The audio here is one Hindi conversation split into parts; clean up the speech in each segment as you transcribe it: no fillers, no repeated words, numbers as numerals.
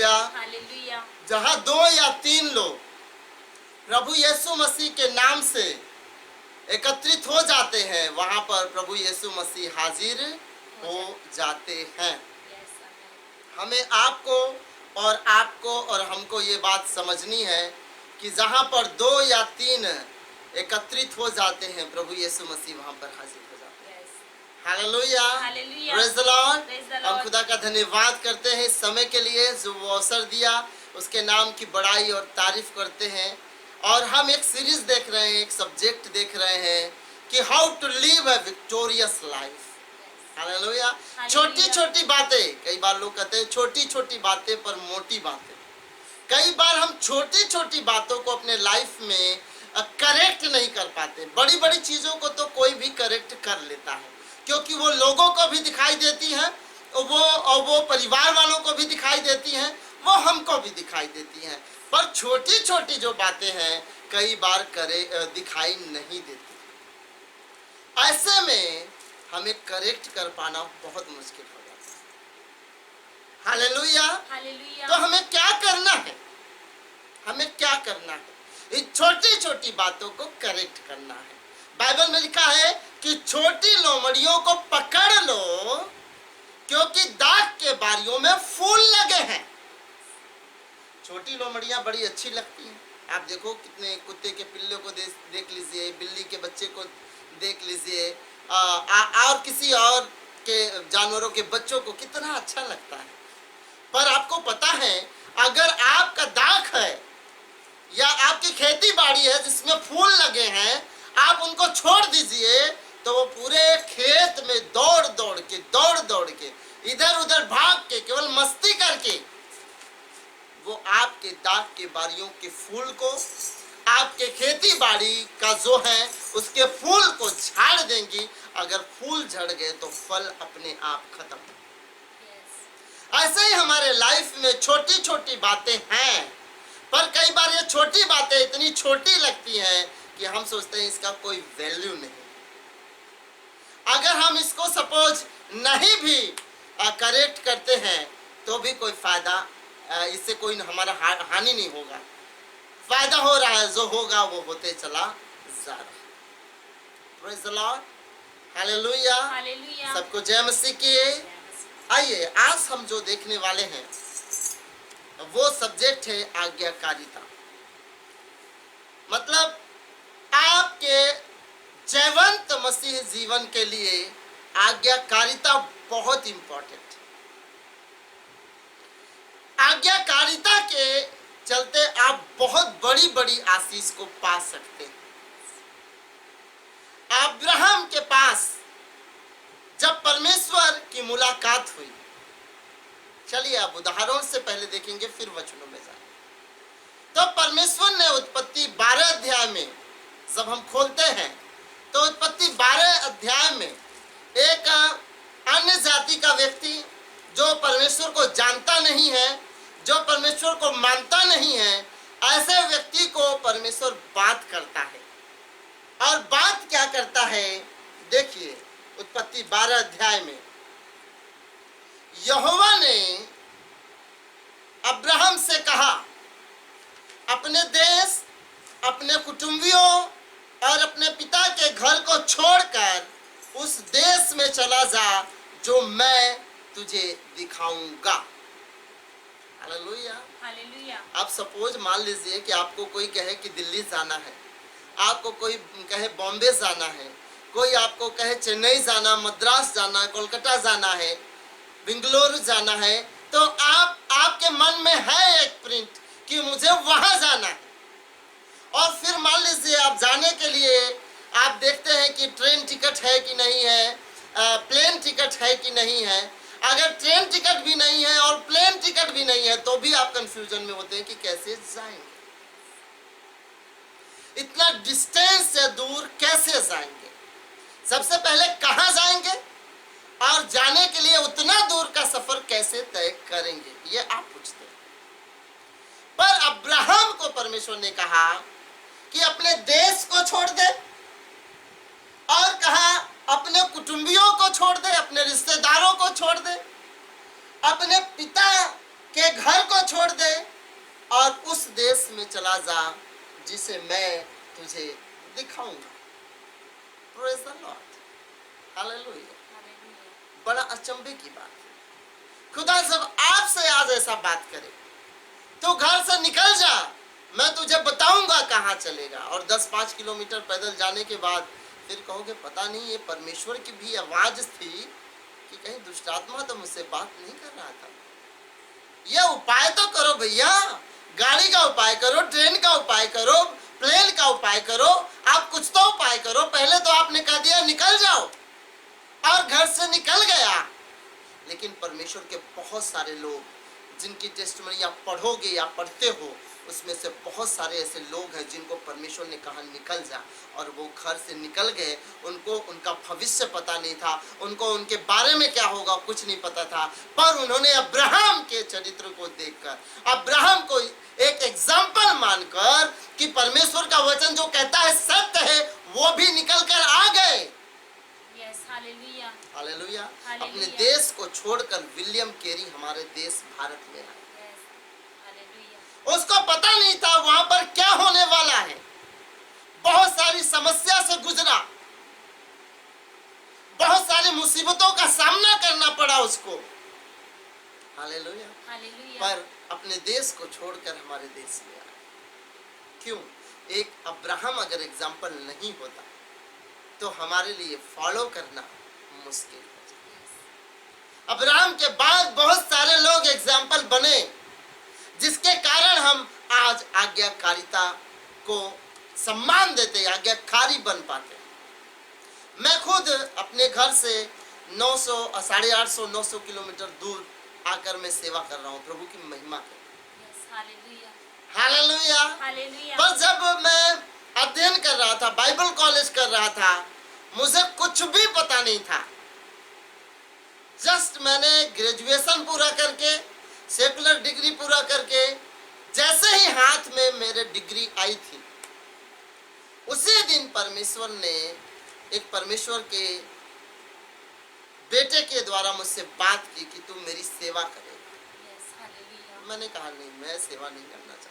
हालेलुया। हालेलुया। जहाँ 2 या 3 लोग प्रभु यीशु मसीह के नाम से एकत्रित हो जाते हैं, वहाँ पर प्रभु यीशु मसीह हाजिर हो जाते हैं। यस, आमेन। हमें आपको और हमको ये बात समझनी है कि जहाँ पर 2 या 3 एकत्रित हो जाते हैं, प्रभु यीशु मसीह वहाँ पर हाजिर हो जाते हैं। Yes, hallelujah, hallelujah. Praise the Lord. Praise the हम लॉर्ड। खुदा का धन्यवाद करते हैं इस समय के लिए जो वो अवसर दिया, उसके नाम की बड़ाई और तारीफ करते हैं। और हम एक सीरीज देख रहे हैं, एक सब्जेक्ट देख रहे हैं कि how to live a victorious life. Hallelujah. Hallelujah. छोटी छोटी बातें, कई बार लोग कहते हैं छोटी छोटी बातें पर मोटी बातें। कई बार हम छोटी छोटी बातों को अपने लाइफ में करेक्ट नहीं कर पाते। बड़ी बड़ी चीज़ों को तो कोई भी करेक्ट कर लेता है, क्योंकि वो लोगों को भी दिखाई देती हैं, वो परिवार वालों को भी दिखाई देती हैं, वो हमको भी दिखाई देती हैं। पर छोटी छोटी जो बातें हैं कई बार दिखाई नहीं देती। ऐसे में हमें करेक्ट कर पाना बहुत मुश्किल हो जाता है। हालेलुया। हालेलुया। तो हमें क्या करना है? हमें क्या करना है? इन छोटी छोटी बातों को करेक्ट करना है। बाइबल में लिखा है कि छोटी लोमड़ियों को पकड़ लो, क्योंकि दाख के बारियों में फूल लगे हैं। छोटी लोमड़ियां बड़ी अच्छी लगती हैं। आप देखो, कितने कुत्ते के पिल्ले को देख लीजिए, बिल्ली के बच्चे को देख लीजिए, और किसी और के जानवरों के बच्चों को कितना अच्छा लगता है। पर आपको पता है, अगर आपका दाख है या आपकी खेती बाड़ी है जिसमें फूल लगे हैं, आप उनको छोड़ दीजिए तो वो पूरे खेत में दौड़ दौड़ के इधर उधर भाग के केवल मस्ती करके वो आपके दाख के बारियों के फूल को, आपके खेती बाड़ी का जो है उसके फूल को झाड़ देंगी। अगर फूल झड़ गए तो फल अपने आप खत्म। यस, ऐसे ही हमारे लाइफ में छोटी छोटी बातें हैं, पर कई बार ये छोटी बातें इतनी छोटी लगती हैं कि हम सोचते हैं इसका कोई वैल्यू नहीं। अगर हम इसको सपोज नहीं भी करेक्ट करते हैं तो भी कोई फायदा, इससे कोई हमारा हानि नहीं होगा। फायदा हो रहा है, जो होगा वो होते चला जा रहा है। Praise the Lord. Hallelujah. Hallelujah. सबको जय मसीह की। आइए, आज हम जो देखने वाले हैं वो सब्जेक्ट है आज्ञाकारिता। मतलब आपके जयवंत मसीह जीवन के लिए आज्ञाकारिता बहुत इंपॉर्टेंट। आज्ञाकारिता के चलते आप बहुत बड़ी बड़ी आशीष को पा सकते हैं। अब्राहम के पास जब परमेश्वर की मुलाकात हुई, चलिए आप उदाहरण से पहले देखेंगे फिर वचनों में जाएंगे। तो परमेश्वर ने उत्पत्ति 12 अध्याय में जब हम खोलते हैं तो उत्पत्ति 12 अध्याय में एक अन्य जाति का व्यक्ति जो परमेश्वर को जानता नहीं है, जो परमेश्वर को मानता नहीं है, ऐसे व्यक्ति को परमेश्वर बात करता है। और बात क्या करता है? देखिए, उत्पत्ति 12 अध्याय में यहोवा ने अब्राहम से कहा, अपने देश, अपने कुटुंबियों और अपने पिता के घर को छोड़कर उस देश में चला जा जो मैं तुझे दिखाऊंगा। हालेलुया। हालेलुया। आप सपोज मान लीजिए कि आपको कोई कहे कि दिल्ली जाना है, आपको कोई कहे बॉम्बे जाना है, कोई आपको कहे चेन्नई जाना, मद्रास जाना, कोलकाता जाना है, बेंगलुरु जाना है, तो आपके मन में है एक प्रिंट कि मुझे वहां जाना है। और फिर मान लीजिए आप जाने के लिए आप देखते हैं कि ट्रेन टिकट है कि नहीं है, प्लेन टिकट है कि नहीं है। अगर ट्रेन टिकट भी नहीं है और प्लेन टिकट भी नहीं है तो भी आप कंफ्यूजन में होते हैं कि कैसे जाएंगे, इतना डिस्टेंस से दूर कैसे जाएंगे, सबसे पहले कहां जाएंगे और जाने के लिए उतना दूर का सफर कैसे तय करेंगे, ये आप पूछते हैं। पर अब्राहम को परमेश्वर ने कहा कि अपने देश को छोड़ दे, और कहा अपने कुटुंबियों को छोड़ दे, अपने रिश्तेदारों को छोड़ दे, अपने पिता कि घर को छोड़ दे और उस देश में चला जा जिसे मैं तुझे दिखाऊंगा। Praise the Lord, hallelujah. Hallelujah. बड़ा अचंभे की बात है। खुदा जब आपसे आज ऐसा बात करे तो घर से निकल जा, मैं तुझे बताऊंगा कहाँ चलेगा। और 10-5 किलोमीटर पैदल जाने के बाद फिर कहोगे पता नहीं ये परमेश्वर की भी आवाज थी कि कहीं दुष्ट आत्मा तो मुझसे बात नहीं कर रहा था। ये उपाय तो करो भैया, गाड़ी का उपाय करो, ट्रेन का उपाय करो, प्लेन का उपाय करो, आप कुछ तो उपाय करो। पहले तो आपने कह दिया निकल जाओ और घर से निकल गया। लेकिन परमेश्वर के बहुत सारे लोग जिनकी टेस्टमनी आप पढ़ोगे या पढ़ते हो, उसमें से बहुत सारे ऐसे लोग हैं जिनको परमेश्वर ने कहा निकल जा, और वो घर से निकल गए। उनको उनका भविष्य पता नहीं था, उनको उनके बारे में क्या होगा कुछ नहीं पता था, पर उन्होंने अब्राहम के चरित्र को देखकर, अब्राहम को एक एग्जाम्पल मानकर कि परमेश्वर का वचन जो कहता है सत्य है, वो भी निकल कर आ गए। Yes, hallelujah. हालेलुया। हालेलुया। अपने देश को छोड़कर विलियम कैरी हमारे देश भारत में आए। Yes, hallelujah. उसको पता नहीं था वहां पर क्या होने वाला है। बहुत सारी समस्या से गुजरा, बहुत सारी मुसीबतों का सामना करना पड़ा उसको। हालेलुया। हालेलुया। पर अपने देश को छोड़कर हमारे देश में आए। क्यों? एक अब्राहम अगर एग्जाम्पल नहीं होता तो हमारे लिए फॉलो करना मुश्किल हो जाता। अब्राहम के बाद बहुत सारे लोग एग्जाम्पल बने, जिसके कारण हम आज आज्ञाकारिता को सम्मान देते, आज्ञाकारी बन पाते। मैं खुद अपने घर से 900 850 900 किलोमीटर दूर आकर मैं सेवा कर रहा हूँ प्रभु की महिमा के। Yes, hallelujah. हालेलुया। हालेलुया। पर जब मैं अध्ययन कर रहा था, बाइबल कॉलेज कर रहा था, मुझे कुछ भी पता नहीं था। जस्ट मैंने ग्रेजुएशन पूरा करके, सेकुलर डिग्री पूरा करके, जैसे ही हाथ में मेरे डिग्री आई थी, उसी दिन परमेश्वर ने एक परमेश्वर के बेटे के द्वारा मुझसे बात की कि तू मेरी सेवा करेगा। Yes, hallelujah. मैंने कहा नहीं, मैं सेवा नहीं करना चाहता।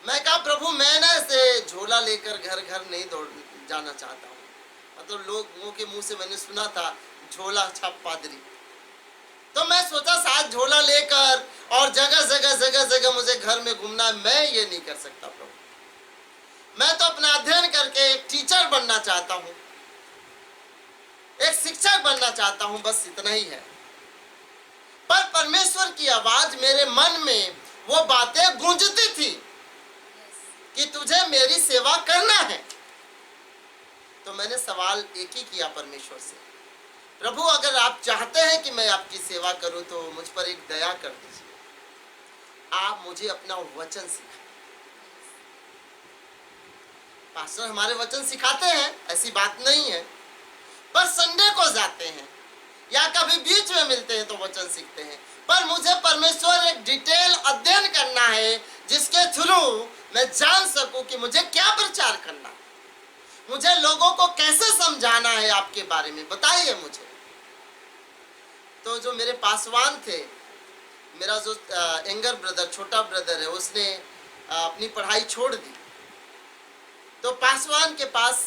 मैं कहा प्रभु मैं ना ऐसे झोला लेकर घर घर नहीं दौड़ जाना चाहता हूँ। मतलब लोगों के मुंह से मैंने सुना था झोला छाप पादरी, तो मैं सोचा साथ झोला लेकर और जगह जगह मुझे घर में घूमना, मैं ये नहीं कर सकता प्रभु। मैं तो अपना अध्ययन करके एक टीचर बनना चाहता हूँ, एक शिक्षक बनना चाहता हूँ, बस इतना ही है। पर परमेश्वर की आवाज मेरे मन में वो बातें गूंजती थी यस, कि तुझे मेरी सेवा करना है। तो मैंने सवाल एक ही किया परमेश्वर से, प्रभु अगर आप चाहते हैं कि मैं आपकी सेवा करूं तो मुझ पर एक दया कर दीजिए, आप मुझे अपना वचन सिखाएं। पास्टर हमारे वचन सिखाते हैं, ऐसी बात नहीं है, पर संडे को जाते हैं या कभी बीच में मिलते हैं तो वचन सीखते हैं। पर मुझे परमेश्वर एक डिटेल अध्ययन करना है जिसके थ्रू मैं जान सकूं कि मुझे क्या प्रचार करना है, मुझे लोगों को कैसे समझाना है आपके बारे में, बताइए मुझे। तो जो मेरे पासवान थे, मेरा जो यंगर ब्रदर, छोटा ब्रदर है, उसने अपनी पढ़ाई छोड़ दी। तो पासवान के पास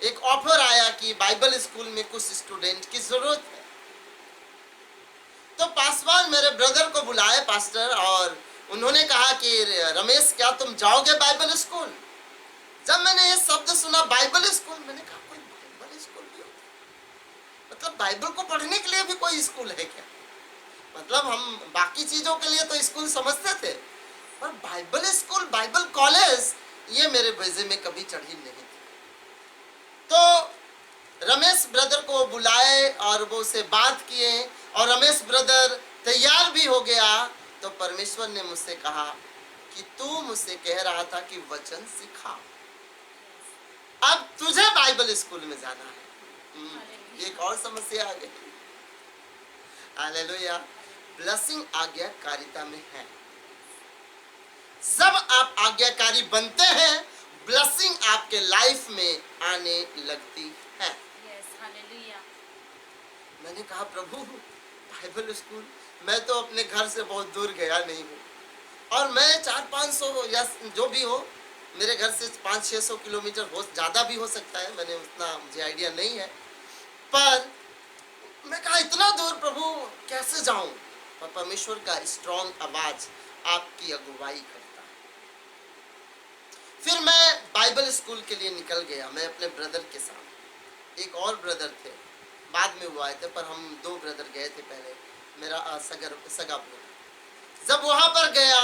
एक ऑफर आया कि बाइबल स्कूल में कुछ स्टूडेंट की जरूरत है। तो पासवान मेरे ब्रदर को बुलाए पास्टर, और उन्होंने कहा कि रमेश क्या तुम जाओगे बाइबल स्कूल? जब मैंने ये शब्द सुना बाइबल स्कूल, मैंने कहा कोई बाइबल स्कूल भी होता है? मतलब बाइबल को पढ़ने के लिए भी कोई स्कूल है क्या? मतलब हम बाकी चीजों के लिए तो स्कूल समझते थे, पर बाइबल स्कूल, बाइबल कॉलेज, ये मेरे भेजे में कभी चढ़ी नहीं थी। तो रमेश ब्रदर को बुलाए और वो से बात किए, और रमेश ब्रदर तैयार भी हो गया। तो परमेश्वर ने मुझसे कहा कि तू मुझसे कह रहा था कि वचन सिखा, अब तुझे बाइबल स्कूल में जाना है। एक और समस्या आ गई। हालेलुया। ब्लेसिंग आज्ञाकारिता में है। जब आप आज्ञाकारी बनते हैं, ब्लेसिंग आपके लाइफ में आने लगती है। Yes, hallelujah. मैंने कहा प्रभु बाइबल स्कूल मैं तो अपने घर से बहुत दूर गया नहीं हूँ, और मैं 400-500 या जो भी हो, मेरे घर से 500-600 किलोमीटर हो, ज़्यादा भी हो सकता है, मैंने उतना मुझे आइडिया नहीं है। पर मैं कहा इतना दूर प्रभु कैसे जाऊं? पर परमेश्वर का स्ट्रॉन्ग आवाज आपकी अगुवाई करता है। फिर मैं बाइबल स्कूल के लिए निकल गया, मैं अपने ब्रदर के साथ। एक और ब्रदर थे, बाद में वो आए थे, पर हम 2 ब्रदर गए थे पहले, मेरा सगा ब्रदर। जब वहां पर गया,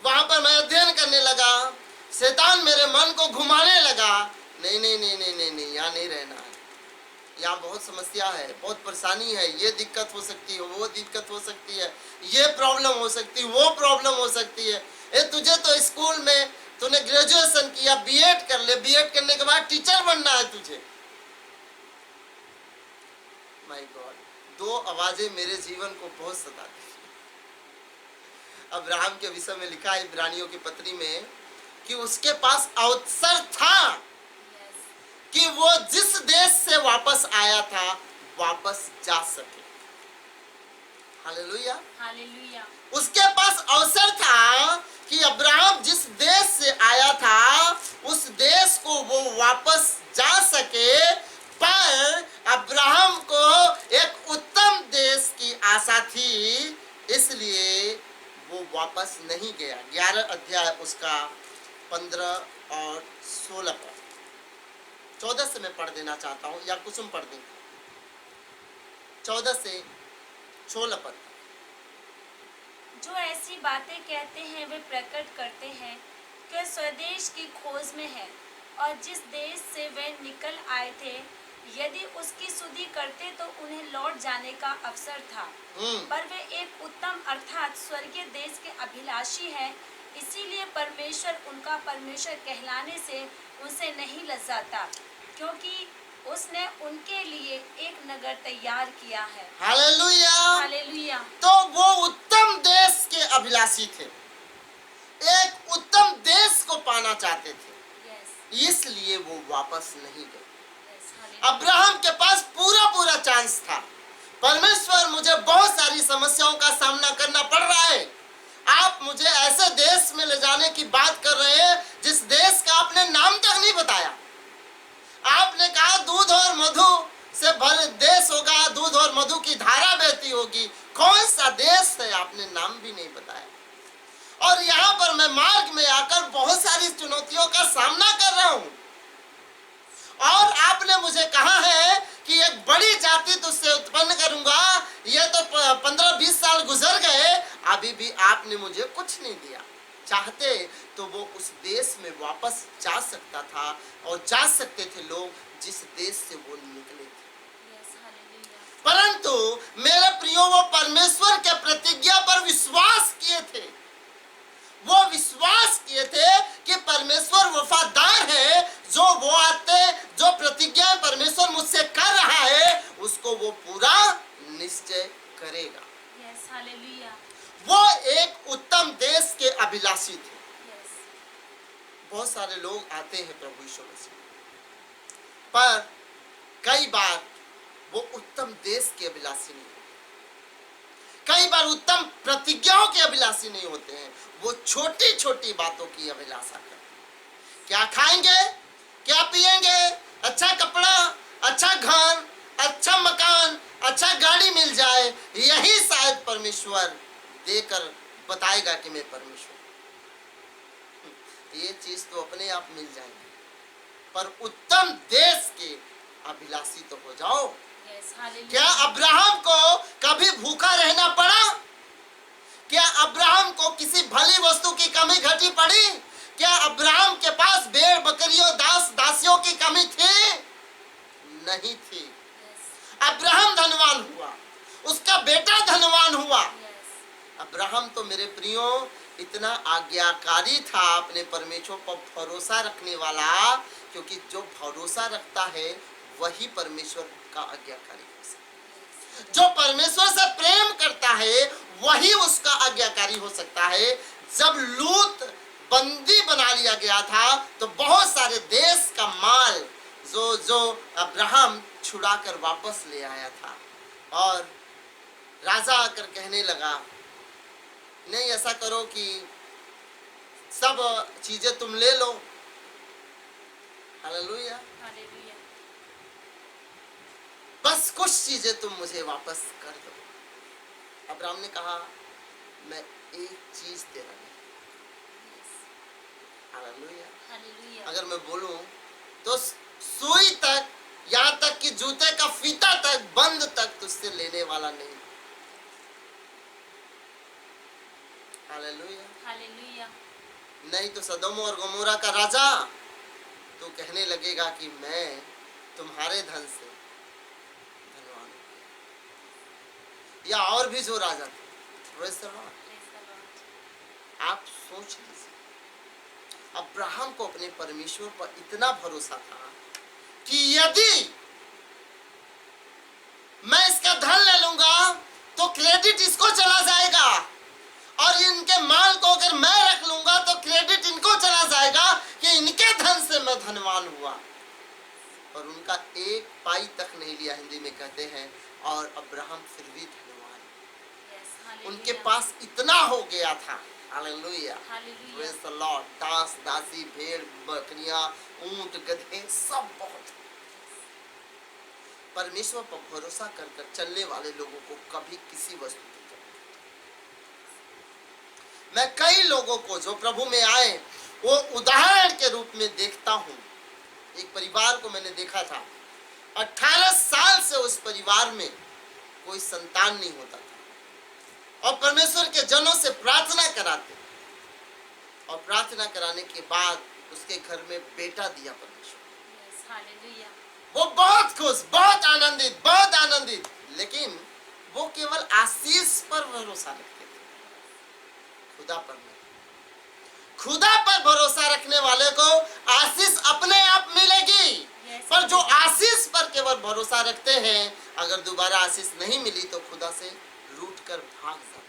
वहां पर मैं अध्ययन करने लगा, शैतान मेरे मन को घुमाने लगा, नहीं नहीं नहीं नहीं नहीं नहीं, यहाँ नहीं रहना है, यहाँ बहुत समस्या है, बहुत परेशानी है, ये दिक्कत हो सकती है, वो दिक्कत हो सकती है, ये प्रॉब्लम हो सकती है, वो प्रॉब्लम हो सकती है। ए तुझे तो स्कूल में तूने ग्रेजुएशन किया, बीएड कर ले, बीएड करने के बाद टीचर बनना है तुझे। माय गॉड, 2 आवाजें मेरे जीवन को बहुत सताती थी। अब्राहम के विषय में लिखा है इब्रानियों की पत्री में कि उसके पास अवसर था कि वो जिस देश से वापस आया था वापस जा सके। Hallelujah, hallelujah. उसके पास अवसर था कि अब्राहम जिस देश से आया था उस देश को वो वापस जा सके, पर अब्राहम को एक उत्तम देश की आशा थी, इसलिए वो वापस नहीं गया। 11 अध्याय उसका 15 और 16 पर, 14 से मैं पढ़ देना चाहता हूँ, या कुसुम पढ़ दें, 14 से 16 पर। जो ऐसी बातें कहते हैं वे प्रकट करते हैं कि स्वदेश की खोज में है, और जिस देश से वे निकल आए थे यदि उसकी सुधि करते तो उन्हें लौट जाने का अवसर था। पर वे एक उत्तम अर्थात स्वर्गीय देश के अभिलाषी हैं, इसीलिए परमेश्वर उनका परमेश्वर कहलाने से उनसे नहीं लजाता, क्योंकि उसने उनके लिए एक नगर तैयार किया है। Hallelujah, hallelujah. तो वो उत्तम देश के अभिलाषी थे, एक उत्तम देश को पाना चाहते थे, यस इसलिए वो वापस नहीं गए। Yes, hallelujah. अब्राहम के पास पूरा चांस था। परमेश्वर, मुझे बहुत सारी समस्याओं का सामना करना पड़ रहा है, आप मुझे ऐसे देश में ले जाने की बात कर रहे हैं जिस देश का आपने नाम तक नहीं बताया। आपने कहा दूध और मधु से भर देश होगा, दूध और मधु की धारा बहती होगी, कौन सा देश है आपने नाम भी नहीं बताया। और यहाँ पर मैं मार्ग में आकर बहुत सारी चुनौतियों का सामना कर रहा हूँ, और आपने मुझे कहा है कि एक बड़ी जाति तुझसे उत्पन्न करूंगा। ये तो 15-20 साल गुजर गए, अभी भी आपने मुझे कुछ नहीं दिया। चाहते तो वो उस देश में वापस जा सकता था, और जा सकते थे लोग जिस देश से वो निकले थे। Yes, hallelujah. परंतु मेरे प्रियो, वो परमेश्वर के प्रतिज्ञा पर विश्वास किए थे। वो विश्वास किए थे कि परमेश्वर वफादार है, जो प्रतिज्ञा परमेश्वर मुझसे कर रहा है उसको वो पूरा निश्चय करेगा। Yes, hallelujah. वो एक उत्तम देश के अभिलाषी थे। यस, बहुत सारे लोग आते हैं प्रभु यीशु मसीह, पर कई बार वो उत्तम देश के अभिलाषी नहीं होते, कई बार उत्तम प्रतिज्ञाओं के अभिलाषी नहीं होते हैं। वो छोटी छोटी बातों की अभिलाषा करते हैं। क्या खाएंगे, क्या पिएंगे, अच्छा कपड़ा, अच्छा घर, अच्छा मकान, अच्छा गाड़ी मिल जाए, यही शायद परमेश्वर देकर बताएगा कि मैं परमेश्वर। ये चीज तो अपने आप मिल जाएगी, पर उत्तम देश के अभिलाषी तो हो जाओ। Yes, hallelujah. क्या अब्राहम को कभी भूखा रहना पड़ा? क्या अब्राहम को किसी भली वस्तु की कमी घटी पड़ी? क्या अब्राहम के पास भेड़ बकरियों दास दासियों की कमी थी? नहीं थी। यस, अब्राहम धनवान हुआ, उसका बेटा धनवान हुआ। यस, अब्राहम तो मेरे प्रियो इतना आज्ञाकारी था, अपने परमेश्वर पर भरोसा रखने वाला, क्योंकि जो भरोसा रखता है वही परमेश्वर का आज्ञाकारी हो सकता है। जो परमेश्वर से प्रेम करता है वही उसका आज्ञाकारी हो सकता है। जब लूत बंदी बना लिया गया था तो बहुत सारे देश का माल जो अब्राहम छुड़ा कर वापस ले आया था, और राजा आकर कहने लगा, नहीं ऐसा करो कि सब चीजें तुम ले लो। हालेलुया। हालेलुया। बस कुछ चीजें तुम मुझे वापस कर दो। अब्राहम ने कहा, मैं एक चीज तेरा नहीं। हालेलुया। हालेलुया। अगर मैं बोलूं तो सुई तक, यहाँ तक कि जूते का फीता तक, बंद तक तुझसे लेने वाला नहीं। हालेलुया। हालेलुया। नहीं तो सदोम और गमोरा का राजा तो कहने लगेगा कि मैं तुम्हारे धन से धनवान हूं। या और भी जो राजा थे। Praise the Lord। Praise the Lord। आप सोच लीजिए, अब्राहम को अपने परमेश्वर पर इतना भरोसा था कि यदि मैं इसका धन ले लूंगा तो क्रेडिट इसको चला जाएगा, और इनके माल को अगर मैं रख लूंगा तो क्रेडिट इनको चला जाएगा कि इनके धन से मैं धनवान हुआ। और उनका एक पाई तक नहीं लिया, हिंदी में कहते हैं, और अब्राहम फिर भी धनवान। Yes, hallelujah. उनके पास इतना हो गया था। Hallelujah. Hallelujah. Praise the Lord। दास दासी, भेड़ बकरियां, ऊंट गधे सब बहुत। परमेश्वर पर भरोसा कर कर चलने वाले लोगों को कभी किसी वस्तु की जरूरत नहीं। मैं कई लोगों को जो प्रभु में आए वो उदाहरण के रूप में देखता हूं। एक परिवार को मैंने देखा था, 18 साल से उस परिवार में कोई संतान नहीं होता था, और परमेश्वर के जनों से प्रार्थना कराते, और प्रार्थना कराने के बाद उसके घर में बेटा दिया परमेश्वर। Yes, hallelujah. वो बहुत खुश, बहुत आनंदित, लेकिन वो केवल आशीष पर भरोसा रखते थे, खुदा पर नहीं। खुदा पर भरोसा रखने वाले को आशीष अपने आप मिलेगी। Yes, पर जो आशीष पर केवल भरोसा रखते हैं, अगर दोबारा आशीष नहीं मिली तो खुदा से रूठ कर भाग जाते।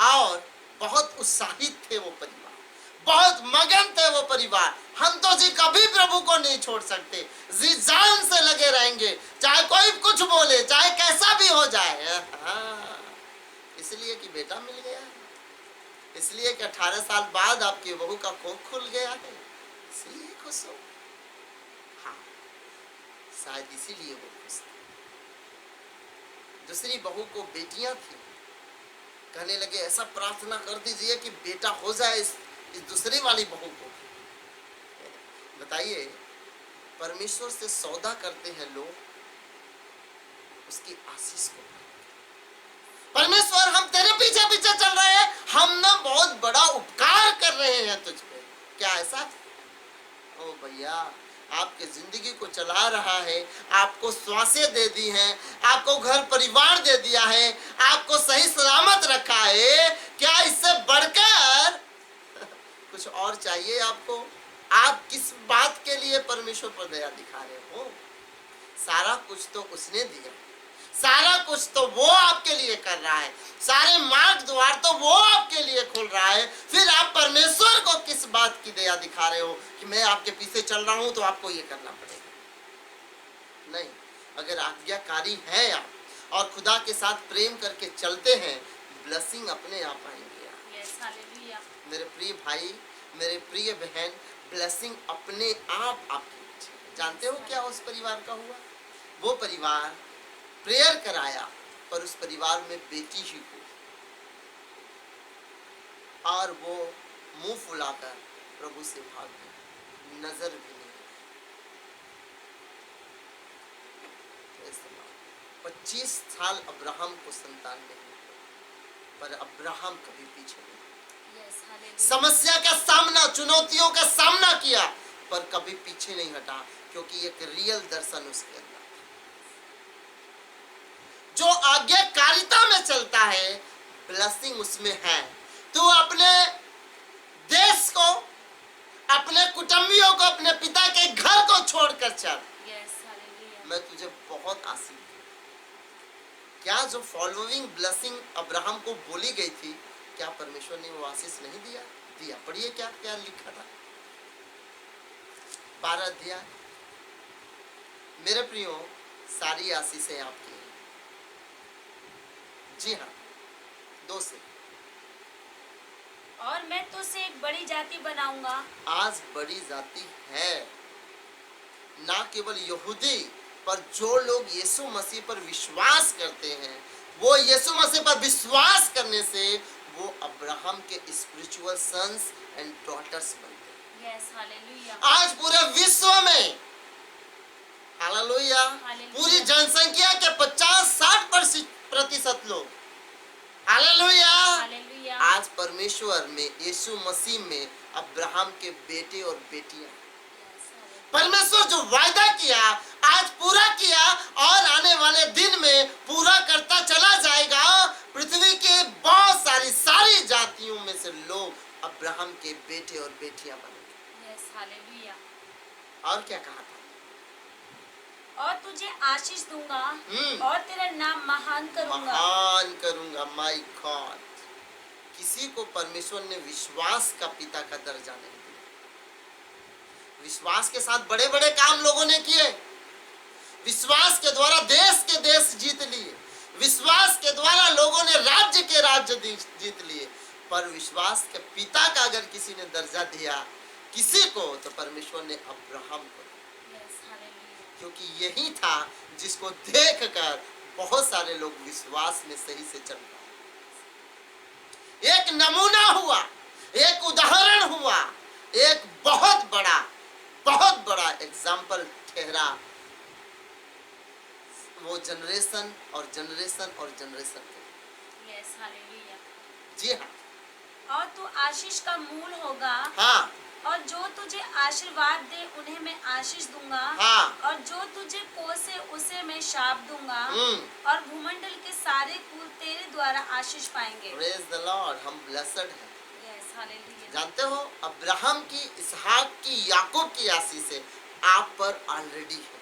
और बहुत उत्साहित थे वो परिवार, बहुत मगन थे वो परिवार। हम तो जी कभी प्रभु को नहीं छोड़ सकते, जी जान से लगे रहेंगे, चाहे कोई कुछ बोले, चाहे कैसा भी हो जाए। हाँ, इसलिए कि बेटा मिल गया है, इसलिए कि 18 साल बाद आपकी बहू का कोख खुल गया है, इसलिए खुश हो। हाँ, शायद इसीलिए वो खुश थे। दूसरी बहू को बेटियां थी, कहने लगे ऐसा प्रार्थना कर दीजिए कि बेटा हो जाए इस दूसरी वाली बहू को। बताइए, परमेश्वर से सौदा करते हैं लोग उसकी आशीष को। परमेश्वर हम तेरे पीछे पीछे चल रहे हैं, हम ना बहुत बड़ा उपकार कर रहे हैं तुझ पे। क्या ऐसा? ओ भैया, आपके जिंदगी को चला रहा है, आपको श्वासें दे दी हैं, आपको घर परिवार दे दिया है, आपको सही सलामत रखा है। क्या इससे बढ़कर कुछ और चाहिए आपको? आप किस बात के लिए परमेश्वर पर दया दिखा रहे हो? सारा कुछ तो उसने दिया, सारा कुछ तो वो आपके लिए कर रहा है, सारे मार्ग द्वार तो वो आपके लिए खोल रहा है। फिर आप परमेश्वर को किस बात की दया दिखा रहे हो कि मैं आपके पीछे चल रहा हूं तो आपको ये करना पड़ेगा? नहीं, अगर आज्ञाकारी हैं आप और खुदा के साथ प्रेम करके चलते हैं, ब्लेसिंग अपने आप आएंगे। Yes, hallelujah. मेरे प्रिय भाई, मेरे प्रिय बहन, ब्लेसिंग अपने आप आपके पीछे। जानते हो क्या उस परिवार का हुआ? वो परिवार प्रेयर कराया, पर उस परिवार में बेटी ही हुई, और वो मुंह फुलाकर प्रभु से भाग गई, नजर भी नहीं। 25 साल अब्राहम को संतान नहीं हुई, पर अब्राहम कभी पीछे नहीं। Yes, hallelujah. समस्या का सामना, चुनौतियों का सामना किया, पर कभी पीछे नहीं हटा, क्योंकि एक रियल दर्शन उसके अंदर। जो आज्ञाकारिता में चलता है, ब्लेसिंग उसमें है। तू अपने देश को, अपने कुटुंबियों को, अपने पिता के घर को छोड़कर चल। Yes, hallelujah. मैं तुझे बहुत आशीष दूं। क्या जो फॉलोइंग ब्लेसिंग अब्राहम को बोली गई थी, क्या परमेश्वर ने वो आशीष नहीं दिया? दिया। पढ़िए क्या क्या लिखा था, 12 अध्याय। मेरे प्रियो, सारी आशीषें आपकी हैं। जी हाँ, 2 से। और मैं तुझसे एक बड़ी जाति बनाऊंगा। आज बड़ी जाति है, ना केवल यहूदी, पर जो लोग यीशु मसीह पर विश्वास करते हैं, वो यीशु मसीह पर विश्वास करने से वो अब्राहम के स्पिरिचुअल सन्स एंड डॉटर्स बनते हैं। Yes, hallelujah. आज पूरे विश्व में हालेलुया, पूरी जनसंख्या के 50-60% लोग हालेलुया, हालेलुया। आज परमेश्वर में यीशु मसीह में अब्राहम के बेटे और बेटियां। परमेश्वर जो वायदा किया आज पूरा किया और आने वाले दिन में पूरा करता चला जाएगा। पृथ्वी के बहुत सारी जातियों में से लोग अब्राहम के बेटे और बेटियां बनेंगे। Yes, hallelujah. और क्या कहा था? और तुझे आशीष दूंगा और तेरा नाम महान करूंगा। महान करूंगा। माय गॉड, किसी को परमेश्वर ने विश्वास का पिता का दर्जा नहीं दिया। विश्वास के साथ बड़े बड़े काम लोगों ने किए, विश्वास के द्वारा देश के देश जीत लिए, विश्वास के द्वारा लोगों ने राज्य के राज्य जीत लिए, पर विश्वास के पिता का अगर किसी ने दर्जा दिया किसी को, तो परमेश्वर ने अब्राहम को, क्योंकि यही था जिसको देखकर बहुत सारे लोग विश्वास में सही से चल पाए। एक नमूना हुआ, एक उदाहरण हुआ, एक बहुत बड़ा एग्जाम्पल ठहरा। वो जनरेशन और जनरेशन और जनरेशन के। Yes, hallelujah. जी हाँ। और तू आशीष का मूल होगा। हाँ। और जो तुझे आशीर्वाद दे उन्हें मैं आशीष दूंगा। हाँ। और जो तुझे कोसे उसे मैं शाप दूंगा। और भूमंडल के सारे कुल तेरे द्वारा आशीष पाएंगे। प्रेज द लॉर्ड, हम ब्लेस्ड हैं। Yes, hallelujah. जानते हो अब्राहम की, इसहाक की, याकूब की आशीष आप पर ऑलरेडी है।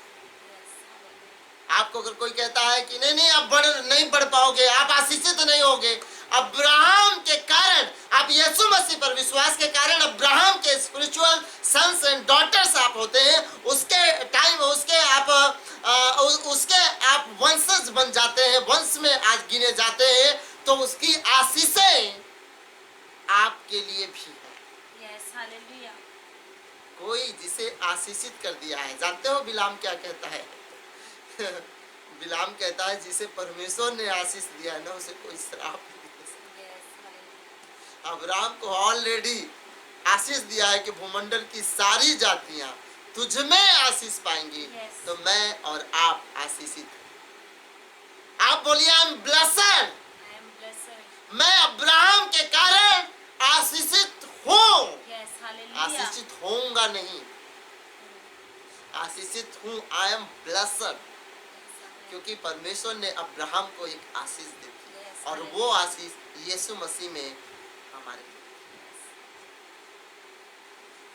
आपको अगर कोई कहता है कि नहीं आप नहीं बढ़ पाओगे, आप आशीषित नहीं होगे, अब्राहम के कारण, आप यीशु मसीह पर विश्वास के कारण अब्राहम के स्पिरिचुअल सन्स एंड डॉटर्स आप होते हैं। उसके टाइम उसके आप वंशज बन जाते हैं, वंश में आज गिने जाते हैं, तो उसकी आशीषें आपके लिए भी है। Yes, hallelujah. कोई जिसे आशीषित कर दिया है, जानते हो बिलाम क्या कहता है? बिलाम कहता है जिसे परमेश्वर ने आशीष दिया है ना, उसे कोई श्राप नहीं दे सकता। अब्राहम को ऑलरेडी आशीष दिया है कि भूमंडल की सारी जातियां तुझ में आशीष पाएंगी। तो मैं और आप आशीषित हैं। आप बोलिए आई एम ब्लेस्ड। मैं अब्राहम के कारण आशीषित हूँ। आशीषित होऊंगा नहीं, आशीषित हूँ। आई एम ब्लेस्ड, क्योंकि परमेश्वर ने अब्राहम को एक आशीष दी थी और वो आशीष यीशु मसीह में हमारे लिए।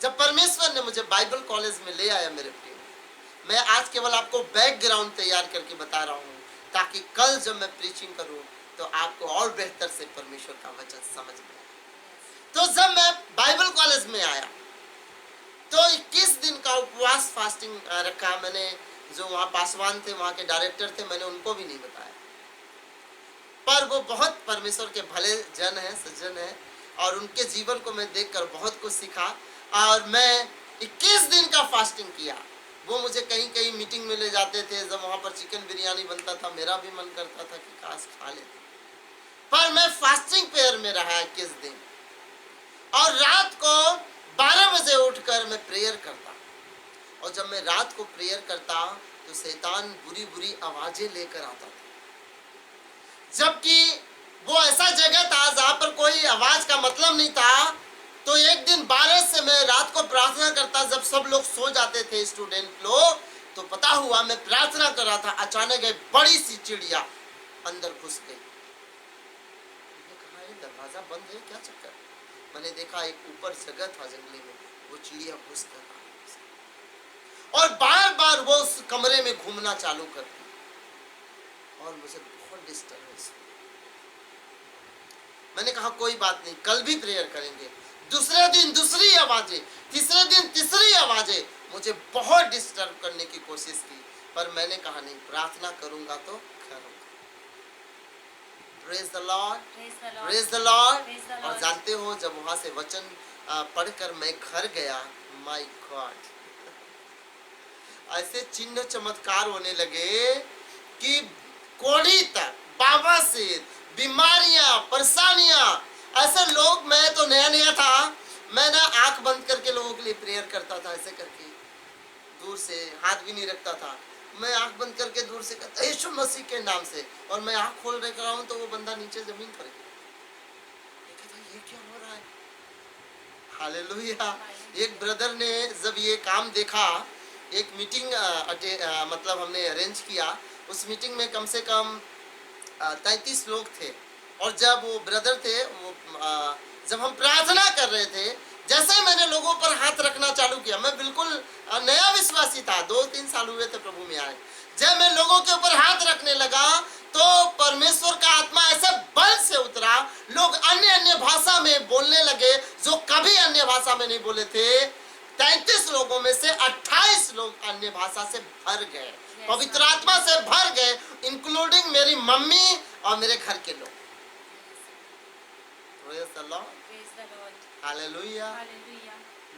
जब परमेश्वर ने मुझे बाइबल कॉलेज में ले आया मेरे प्रिय, मैं आज केवल आपको बैकग्राउंड तैयार करके बता रहा हूँ ताकि कल जब मैं प्रीचिंग करूँ तो आपको और बेहतर से परमेश्वर का वचन समझ में आए। तो जब मैं बाइबल कॉलेज में आया तो 21 दिन का उपवास फास्टिंग रखा मैंने। जो वहाँ पासवान थे, वहाँ के डायरेक्टर थे, मैंने उनको भी नहीं बताया, पर वो बहुत परमेश्वर के भले जन है, सज्जन है, और उनके जीवन को मैं देखकर बहुत कुछ सीखा। और मैं 21 दिन का फास्टिंग किया। वो मुझे कहीं कहीं मीटिंग में ले जाते थे, जब वहाँ पर चिकन बिरयानी बनता था मेरा भी मन करता था कि काश खा लेते, पर मैं फास्टिंग प्रेयर में रहा 21 दिन। और रात को 12 बजे उठकर मैं प्रेयर करता, और जब मैं रात को प्रेयर करता तो शैतान बुरी बुरी आवाजें लेकर आता था, जबकि वो ऐसा जगह था जहाँ पर कोई आवाज का मतलब नहीं था। तो एक दिन 12 से मैं रात को प्रार्थना करता, जब सब लोग सो जाते थे स्टूडेंट लोग, तो पता हुआ मैं प्रार्थना कर रहा था, अचानक एक बड़ी सी चिड़िया अंदर घुस गई। मैंने कहा ये दरवाजा बंद है, क्या चक्कर? मैंने देखा एक ऊपर जगह था जंगले में, वो चिड़िया घुस कर और बार बार वो उस कमरे में घूमना चालू करती और मुझे बहुत डिस्टर्बेंस। मैंने कहा कोई बात नहीं, कल भी प्रेयर करेंगे। दूसरे दिन दूसरी आवाजें, तीसरे दिन तीसरी आवाजें मुझे बहुत डिस्टर्ब करने की कोशिश की। पर मैंने कहा नहीं, प्रार्थना करूंगा तो करूंगा। Praise the Lord, praise the Lord. और जानते हो, जब वहां से वचन पढ़कर मैं घर गया, माय गॉड, ऐसे चिन्ह चमत्कार होने लगे कि कोड़ी तक, बवासीर, बीमारियां, परेशानियां, ऐसे लोग, मैं तो नया नया था, मैं ना आंख बंद करके लोगों के लिए प्रेयर करता था, ऐसे करके दूर से, हाथ भी नहीं रखता था, मैं आंख बंद करके दूर से कहता, यीशु मसीह के नाम से, और मैं आंख खोल रहा हूं तो वो बंदा नीचे जमीन पर गिरा। ये क्या हो रहा है? हालेलुया। एक ब्रदर ने जब ये काम देखा, एक मीटिंग मतलब हमने अरेंज किया, उस मीटिंग में कम से कम 33 लोग थे, और जब वो ब्रदर थे, वो जब हम प्रार्थना कर रहे थे, जैसे ही मैंने लोगों पर हाथ रखना चालू किया, मैं बिल्कुल नया विश्वासी था, 2-3 साल हुए थे प्रभु में आए, जब मैं लोगों के ऊपर हाथ रखने लगा तो परमेश्वर का आत्मा ऐसे बल से उतरा, लोग अन्य अन्य भाषा में बोलने लगे जो कभी अन्य भाषा में नहीं बोले थे। 33 लोगों में से 28 लोग अन्य भाषा से भर गए, पवित्र आत्मा से भर गए, इंक्लूडिंग मेरी मम्मी और मेरे घर के लोग। Praise the Lord, hallelujah.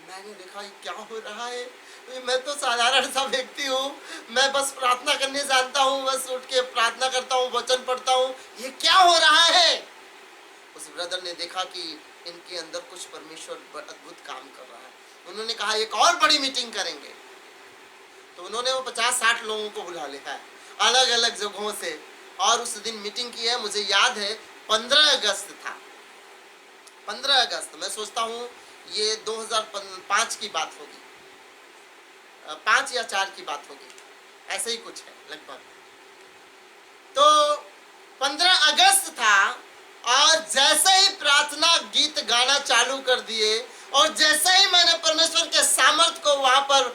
मैंने देखा ये क्या हो रहा है, मैं तो साधारण सा व्यक्ति हूँ, मैं बस प्रार्थना करने जानता हूँ, बस उठ के प्रार्थना करता हूँ, वचन पढ़ता हूँ, ये क्या हो रहा है। उस ब्रदर ने देखा कि इनके अंदर कुछ परमेश्वर अद्भुत काम कर रहा है। उन्होंने कहा एक और बड़ी मीटिंग करेंगे, तो उन्होंने वो 50-60 लोगों को बुला लिया है अलग अलग जगहों से, और उस दिन मीटिंग की है। मुझे याद है 15 अगस्त था, 15 अगस्त, मैं सोचता हूँ ये 2005 की बात होगी, 5 या 4 की बात होगी, ऐसे ही कुछ है लगभग। तो 15 अगस्त था, और जैसे ही प्रार्थना गीत गाना चालू कर दिए, और जैसे ही मैंने परमेश्वर के सामर्थ को वहां पर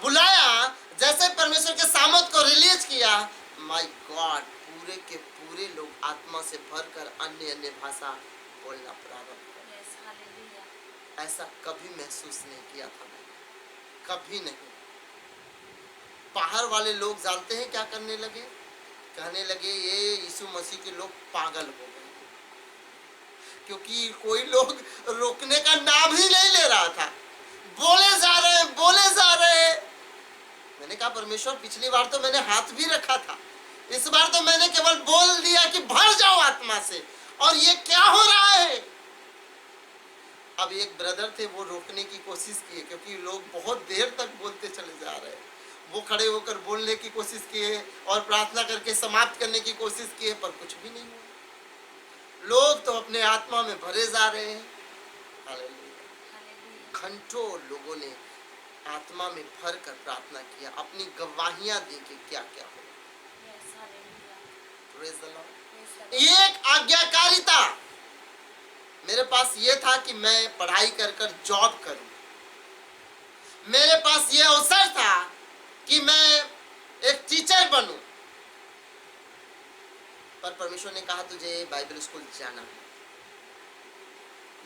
बुलाया, जैसे परमेश्वर के सामर्थ को रिलीज किया, माय गॉड, पूरे के पूरे लोग आत्मा से भरकर अन्य अन्य भाषा बोलना प्रारंभ कर। ऐसा कभी महसूस नहीं किया था मैंने, कभी नहीं। बाहर वाले लोग जानते हैं क्या करने लगे, कहने लगे ये यीशु मसीह के लोग पागल हो गए, क्योंकि कोई लोग रोकने का नाम ही नहीं ले रहा था, बोले जा रहे, बोले जा रहे। मैंने कहा परमेश्वर, पिछली बार तो मैंने हाथ भी रखा था, इस बार तो मैंने केवल बोल दिया कि भर जाओ आत्मा से, और ये क्या हो रहा है। अब एक ब्रदर थे, वो रोकने की कोशिश किए, क्योंकि लोग बहुत देर तक बोलते चले जा रहे हैं। वो खड़े होकर बोलने की कोशिश किए और प्रार्थना करके समाप्त करने की कोशिश किए, पर कुछ भी नहीं हुआ। लोग तो अपने आत्मा में भरे जा रहे हैं। हालेलुया। घंटों लोगों ने आत्मा में भर कर प्रार्थना किया, अपनी गवाहियां दी कि क्या क्या हो। Praise the Lord. एक आज्ञाकारिता मेरे पास ये था कि मैं पढ़ाई कर कर जॉब करूं, मेरे पास ये अवसर था कि मैं एक टीचर बनूं, पर परमेश्वर ने कहा तुझे बाइबल स्कूल जाना है।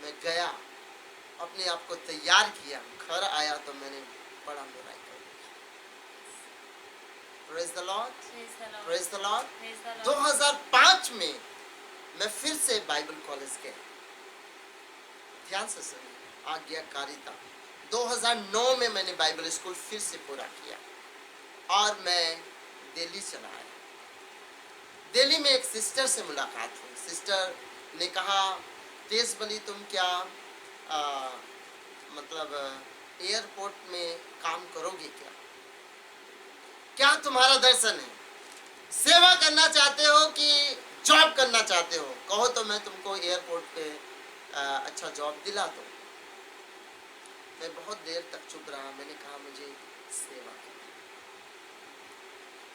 मैं गया, अपने आप को तैयार किया, घर आया तो मैंने बड़ा बुराई कर दिया। Praise the Lord, praise the Lord. 2005 में मैं फिर से बाइबल कॉलेज गया, ध्यान से सुनिए, आज्ञाकारिता। 2009 में मैंने बाइबल स्कूल फिर से पूरा किया, और मैं दिल्ली चला आया। दिल्ली में एक सिस्टर से मुलाकात हुई। सिस्टर ने कहा, तेज बली तुम क्या मतलब एयरपोर्ट में काम करोगे क्या? क्या तुम्हारा दर्शन है? सेवा करना चाहते हो कि जॉब करना चाहते हो? कहो तो मैं तुमको एयरपोर्ट पे अच्छा जॉब दिला दूं। मैं बहुत देर तक चुप रहा। मैंने कहा मुझे सेवा करनी,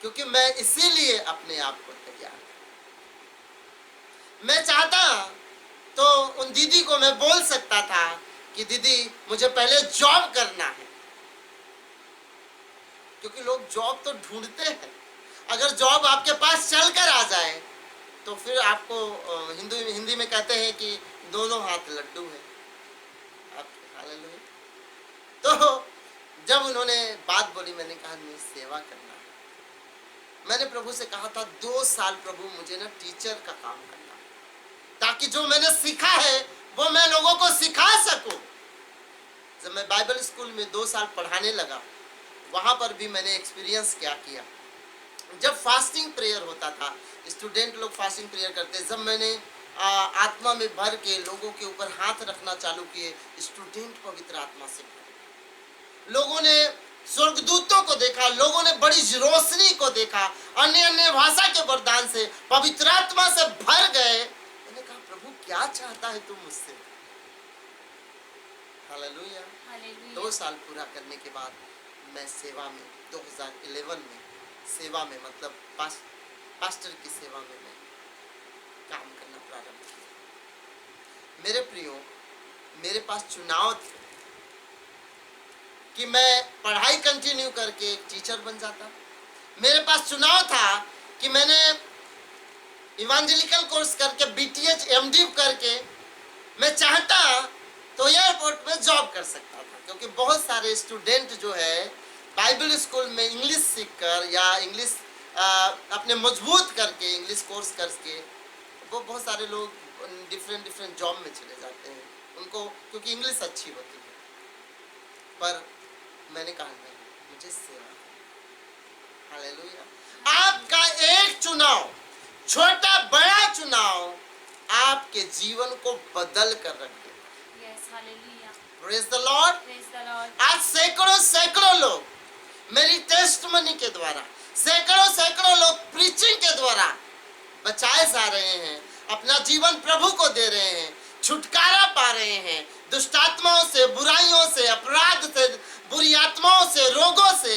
क्योंकि मैं इसीलिए अपने आप को तैयार, मैं चाहता तो उन दीदी को मैं बोल सकता था कि दीदी मुझे पहले जॉब करना है, क्योंकि लोग जॉब तो ढूंढते हैं। अगर जॉब आपके पास चलकर आ जाए तो फिर आपको हिंदी में कहते हैं कि दोनों हाथ लड्डू है आपके। हालेलुया। तो जब उन्होंने बात बोली, मैंने कहा नहीं, सेवा करना है। मैंने प्रभु से कहा था 2 साल प्रभु मुझे ना टीचर का काम करना है, ताकि जो मैंने सीखा है वो मैं लोगों को सिखा सकूं। जब मैं बाइबल स्कूल में 2 साल पढ़ाने लगा, वहां पर भी मैंने एक्सपीरियंस क्या किया। जब फास्टिंग प्रेयर होता था, स्टूडेंट लोग फास्टिंग प्रेयर करते, जब मैंने आत्मा में भर के लोगों के ऊपर हाथ रखना चालू किए, स्टूडेंट पवित्र आत्मा से भरे। लोगों ने स्वर्गदूतों को देखा, लोगों ने बड़ी रोशनी को देखा, अन्य अन्य भाषा के वरदान से पवित्र आत्मा से भर गए। मैंने कहा प्रभु क्या चाहता है तू मुझसे? हालेलुया। 2 साल पूरा करने के बाद मैं सेवा में 2011 में सेवा में मतलब पास्टर की सेवा में मैं काम करना प्रारंभ किया। मेरे प्रियो, मेरे पास चुनाव थे कि मैं पढ़ाई कंटिन्यू करके एक टीचर बन जाता। मेरे पास चुनाव था कि मैंने इवांजेलिकल कोर्स करके बीटीएच एमडी करके मैं चाहता तो एयरपोर्ट में जॉब कर सकता था, क्योंकि बहुत सारे स्टूडेंट जो है बाइबल स्कूल में इंग्लिश सीखकर या इंग्लिश अपने मजबूत करके इंग्लिश कोर्स करके वो बहुत सारे लोग डिफरेंट जॉब में चले जाते हैं उनको, क्योंकि इंग्लिश अच्छी होती है। पर मैंने कहा नहीं, मुझे सेवा। हालेलुया। आपका एक चुनाव, छोटा बड़ा चुनाव आपके जीवन को बदल कर रख देगा। Yes, hallelujah. Praise the Lord. Praise the Lord. आज सैकड़ों लोग मेरी टेस्टमनी के द्वारा, सैकड़ों लोग प्रीचिंग के द्वारा बचाए जा रहे हैं, अपना जीवन प्रभु को दे रहे हैं, छुटकारा पा रहे हैं दुष्ट आत्माओं से, बुराइयों से, अपराध से, बुरी आत्माओं से, रोगों से,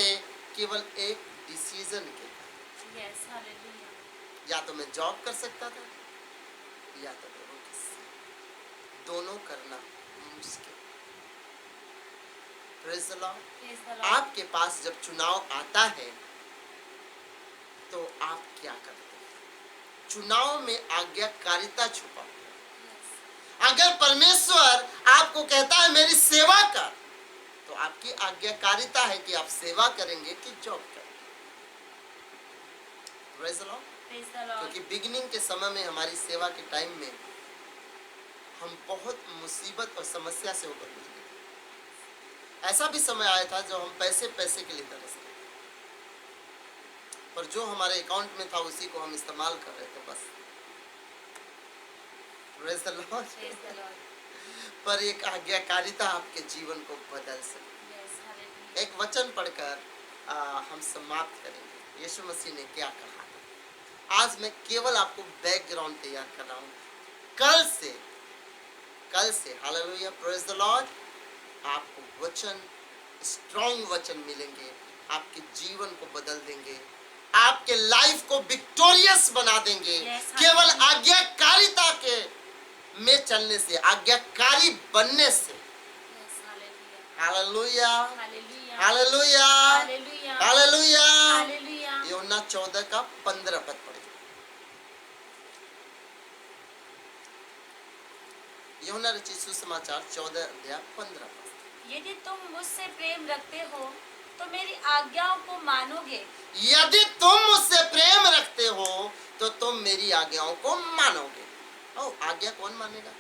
केवल एक डिसीजन के कारण। Yes, hallelujah. या तो मैं जॉब कर सकता था या तो प्रभु की सेवा। दोनों करना मुश्किल। Praise the Lord. Praise the Lord. आपके पास जब चुनाव आता है तो आप क्या करते हैं? चुनाव में आज्ञाकारिता छुपा हुआ है। अगर परमेश्वर आपको कहता है मेरी सेवा कर, तो आपकी आज्ञाकारिता है कि आप सेवा करेंगे कि जॉब करेंगे। Praise the Lord. Praise the Lord. क्योंकि बिगिनिंग के समय में हमारी सेवा के टाइम में हम बहुत मुसीबत और समस्या से होकर गुजरे। ऐसा भी समय आया था जो हम पैसे के लिए तरस रहे, पर जो हमारे अकाउंट में था उसी को हम इस्तेमाल कर रहे थे बस। Praise the Lord. Praise the Lord. पर एक आज्ञाकारिता आपके जीवन को बदल सकती यस, है। हालेलुया। एक वचन पढ़कर हम समाप्त करेंगे। यीशु मसीह ने क्या कहा था? आज मैं केवल आपको बैकग्राउंड तैयार कर रहा हूँ। कल से हालेलुया, प्रेज द लॉर्ड, आपको वचन, स्ट्रॉन्ग वचन मिलेंगे, आपके जीवन को बदल देंगे, आपके लाइफ को विक्टोरियस बना देंगे। Yes, केवल hallelujah. आज्ञाकारिता के में चलने से, आज्ञाकारी बनने से। Yes, hallelujah. Hallelujah, hallelujah. Hallelujah, hallelujah. Hallelujah. Hallelujah. यूहन्ना 14 का 15 पद पढ़िए। यूहन्ना रचित सुसमाचार 14 अध्याय 15 पद। यदि तुम मुझसे प्रेम रखते हो तो मेरी आज्ञाओं को मानोगे। यदि तुम मुझसे प्रेम रखते हो तो तुम मेरी आज्ञाओं को मानोगे। ओ, आज्ञा कौन मानेगा?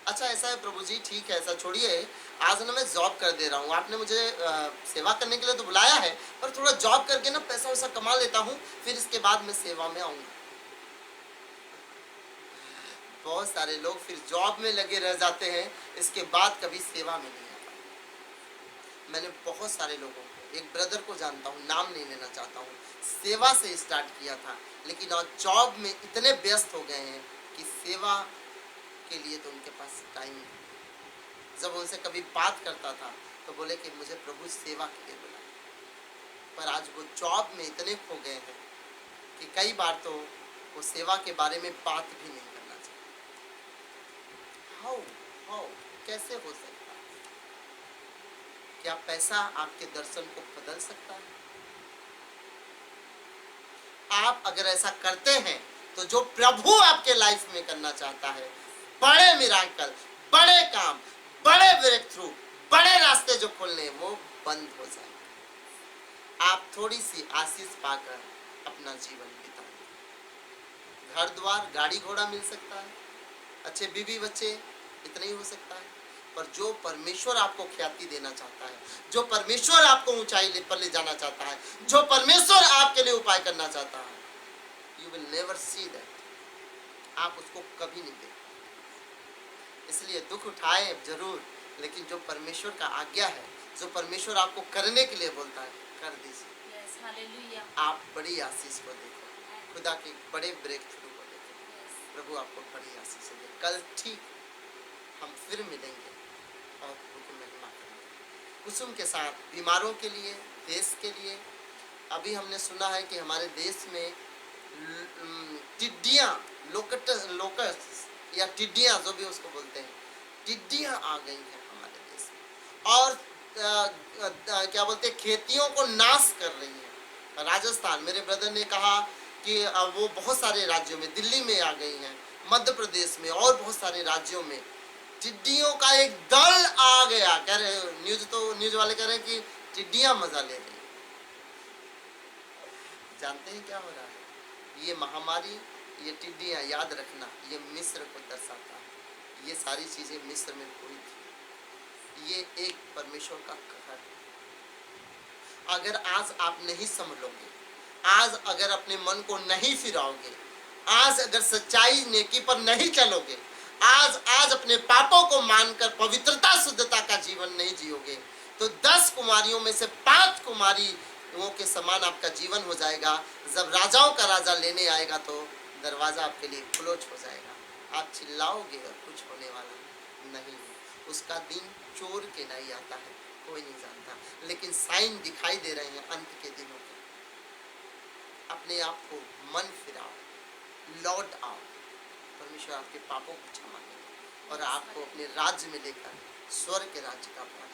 अच्छा ऐसा है प्रभु जी, ठीक है, ऐसा छोड़िए, आज ना मैं जॉब कर दे रहा हूँ, आपने मुझे सेवा करने के लिए तो बुलाया है, पर थोड़ा जॉब करके ना पैसा वैसा कमा लेता हूँ, फिर इसके बाद मैं सेवा में आऊँगा। बहुत सारे लोग फिर जॉब में लगे रह जाते हैं, इसके बाद कभी सेवा में नहीं आ पाते। मैंने बहुत सारे लोगों को, एक ब्रदर को जानता हूँ, नाम नहीं लेना चाहता हूँ, सेवा से स्टार्ट किया था, लेकिन आज जॉब में इतने व्यस्त हो गए हैं कि सेवा के लिए तो उनके पास टाइम नहीं। जब उनसे कभी बात करता था तो बोले कि मुझे प्रभु सेवा के लिए बुलाया, पर आज वो जॉब में इतने खो गए हैं कि कई बार तो वो सेवा के बारे में बात भी नहीं करना चाहते। हाउ कैसे हो सकता है? क्या पैसा आपके दर्शन को बदल सकता है? आप अगर ऐसा करते हैं तो जो प्रभु आपके लाइफ में करना चाहता है, बड़े मिराकल, बड़े काम, बड़े ब्रेक थ्रू, बड़े रास्ते जो खोलने वो बंद हो जाएंगे। आप थोड़ी सी आशीष पाकर अपना जीवन बिताएं। घर द्वार गाड़ी घोड़ा मिल सकता है, अच्छे बीवी बच्चे, इतना ही हो सकता है, पर जो परमेश्वर आपको ख्याति देना चाहता है, जो परमेश्वर आपको ऊंचाई पर ले जाना चाहता है, जो परमेश्वर आपके लिए उपाय करना चाहता है, you will never see that, आप उसको कभी नहीं देखते। इसलिए दुख उठाए जरूर, लेकिन जो परमेश्वर का आज्ञा है, जो परमेश्वर आपको करने के लिए बोलता है, कर दीजिए। Yes, hallelujah. आप बड़ी आशीष को देखो, खुदा के बड़े ब्रेक थ्रू को देखो। Yes. प्रभु आपको बड़ी आशीष दे। कल ठीक हम फिर मिलेंगे और प्रभु की महिमा करेंगे कुसुम के साथ, बीमारों के लिए, देश के लिए। अभी हमने सुना है कि हमारे देश में टिड्डियाँ, लोकस या टिड्डियाँ जो भी उसको बोलते हैं, टिड्डियाँ आ गई हैं हमारे देश में और क्या बोलते हैं, खेतियों को नाश कर रही हैं। राजस्थान, मेरे ब्रदर ने कहा कि वो बहुत सारे राज्यों में, दिल्ली में आ गई हैं, मध्य प्रदेश में और बहुत सारे राज्यों में टिड्डियों का एक दल आ गया। कह रहे न्यूज वाले कह रहे हैं कि टिड्डियां मजा ले रही। जानते हैं क्या हो रहा है? ये महामारी, ये टिड्डियां, याद रखना, ये मिस्र को दर्शाता है। ये सारी चीजें मिस्र में हुई थी। ये एक परमेश्वर का कहर है। अगर आज आप नहीं संभलोगे, आज अगर अपने मन को नहीं फिराओगे, आज अगर सच्चाई नेकी पर नहीं चलोगे, आज अपने पापों को मानकर पवित्रता शुद्धता का जीवन नहीं जियोगे, तो 10 कुमारियों में से 5 कुमारियों के समान आपका जीवन हो जाएगा। जब राजाओं का राजा लेने आएगा तो दरवाजा आपके लिए क्लोज हो जाएगा। आप चिल्लाओगे और कुछ होने वाला नहीं है। उसका दिन चोर के नहीं आता है, कोई नहीं जानता, लेकिन साइन दिखाई दे रहे हैं अंत के दिनों के। अपने आप को मन फिराओ, लौट आओ, परमेश्वर आपके पापों को क्षमा करे और आपको अपने राज्य में लेकर स्वर्ग के राज्य का भाग